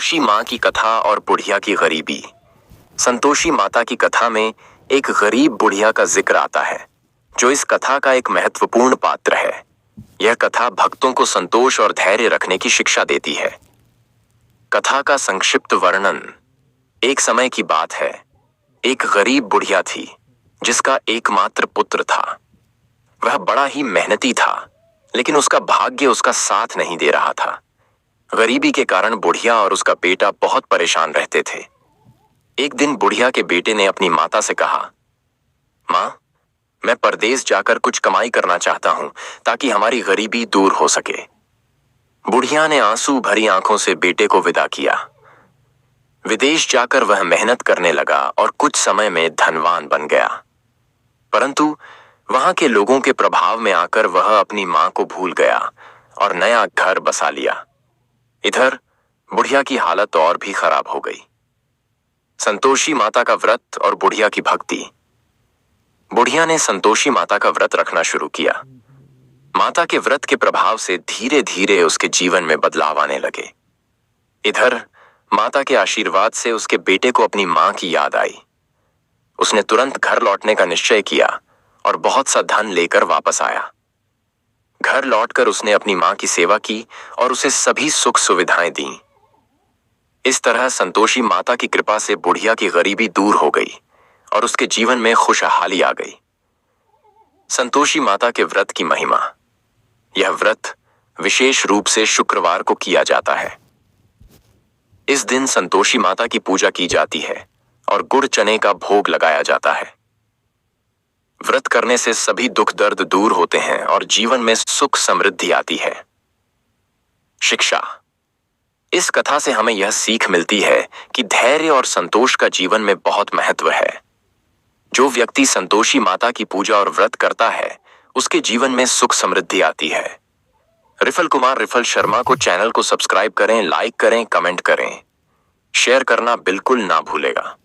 संतोषी माँ की कथा और बुढ़िया की गरीबी। संतोषी माता की कथा में एक गरीब बुढ़िया का जिक्र आता है, जो इस कथा का एक महत्वपूर्ण पात्र है। यह कथा भक्तों को संतोष और धैर्य रखने की शिक्षा देती है। कथा का संक्षिप्त वर्णन। एक समय की बात है, एक गरीब बुढ़िया थी, जिसका एकमात्र पुत्र था। वह बड़ा ही मेहनती था, लेकिन उसका भाग्य उसका साथ नहीं दे रहा था। गरीबी के कारण बुढ़िया और उसका बेटा बहुत परेशान रहते थे। एक दिन बुढ़िया के बेटे ने अपनी माता से कहा, माँ, मैं परदेश जाकर कुछ कमाई करना चाहता हूं ताकि हमारी गरीबी दूर हो सके। बुढ़िया ने आंसू भरी आंखों से बेटे को विदा किया। विदेश जाकर वह मेहनत करने लगा और कुछ समय में धनवान बन गया। परंतु वहां के लोगों के प्रभाव में आकर वह अपनी मां को भूल गया और नया घर बसा लिया। इधर बुढ़िया की हालत और भी खराब हो गई। संतोषी माता का व्रत और बुढ़िया की भक्ति। बुढ़िया ने संतोषी माता का व्रत रखना शुरू किया। माता के व्रत के प्रभाव से धीरे धीरे उसके जीवन में बदलाव आने लगे। इधर माता के आशीर्वाद से उसके बेटे को अपनी मां की याद आई। उसने तुरंत घर लौटने का निश्चय किया और बहुत सा धन लेकर वापस आया। घर लौटकर उसने अपनी मां की सेवा की और उसे सभी सुख सुविधाएं दी। इस तरह संतोषी माता की कृपा से बुढ़िया की गरीबी दूर हो गई और उसके जीवन में खुशहाली आ गई। संतोषी माता के व्रत की महिमा। यह व्रत विशेष रूप से शुक्रवार को किया जाता है। इस दिन संतोषी माता की पूजा की जाती है और गुड़ चने का भोग लगाया जाता है। व्रत करने से सभी दुख दर्द दूर होते हैं और जीवन में सुख समृद्धि आती है। शिक्षा। इस कथा से हमें यह सीख मिलती है कि धैर्य और संतोष का जीवन में बहुत महत्व है। जो व्यक्ति संतोषी माता की पूजा और व्रत करता है, उसके जीवन में सुख समृद्धि आती है। रिफल शर्मा को चैनल को सब्सक्राइब करें, लाइक करें, कमेंट करें, शेयर करना बिल्कुल ना भूलेगा।